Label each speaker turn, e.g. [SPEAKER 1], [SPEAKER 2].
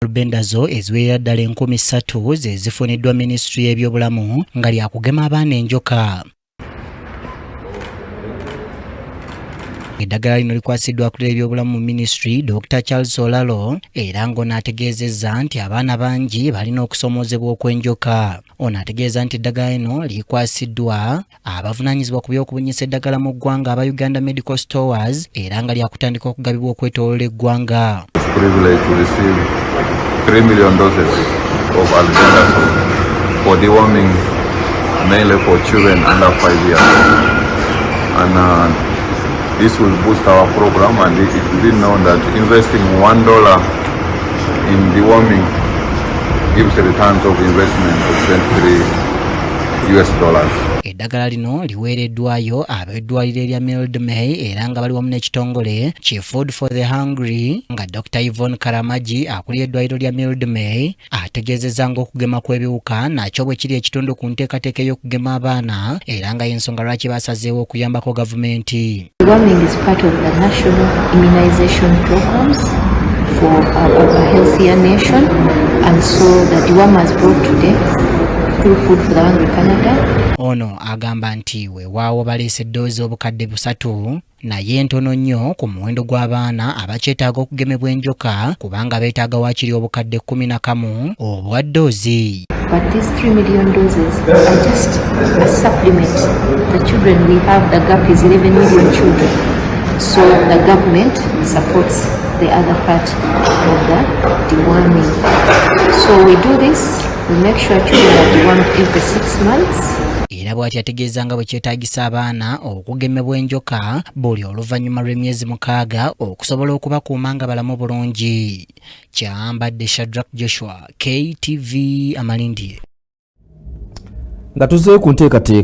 [SPEAKER 1] Bendazo eziwerera ddala 3,000 ze zifuniddwa Ministry y'ebyobulamu nga lyakugema abaana enjoka. Eddagala lino likwasiddwa akulira ebyobulamu mu Ministry Dr. Charles Olalo era ng'ono ategeezezza nti abaana bangi balina okusomoozebwa okw'enjoka. Ono ategeeza nti eddagala lino likwasiddwa abavunaanyizibwa ku by'okubunyisa eddagala mu ggwanga aba Uganda Medical Stores era nga lyakutandika okugabibwa okwetooloola eggwanga.
[SPEAKER 2] $3 million doses of albendazole for deworming, mainly for children under 5 years. And this will boost our program, and it will be known that investing $1 in deworming gives returns of investment of $23.
[SPEAKER 1] Eddagala lino liweereddwayo ab'eddwaliro erya Mild May era nga bali wamu n'ekitongole ki Food for the Hungry nga Dr. Yvonne Karamaji akulira eddwaliro lya Mild May ategeezezza ng'okugema kw'ebiwuka nakyo bwe kiri ekitundu ku nteekateeka y'okugema abaana era nga y'ensonga lwaki basazeewo okuyambako gavumenti.
[SPEAKER 3] Deworming is part of the national immunization programs for a healthier nation, and so the dewormers brought today through Food for the Hungry Canada.
[SPEAKER 1] Ono agamba nti weewaawo baleese eddoozi obukadde 3 naye ntono nnyo ku muwendo gw'abaana abakyetaaga okugemebwa enjoka kubanga beetaaga waakiri obukadde 11 obwa ddoozi.
[SPEAKER 3] But these 3 million doses are just a supplement. The children we have, the gap is 11 million children. So the government supports the other part of the deworming. So we do this, we make sure children are dewormed every 6 months.
[SPEAKER 1] Era bw'ati ategeeza nga bwe kyetaagisa abaana okugemebwa enjoka buli oluvannyuma lw'emyezi 6 okusobola okubakuuma nga balamu bulungi. Kyambadde Shadrack Joshua, KTV Amalindi.
[SPEAKER 4] Nga tuze ku nteekateeka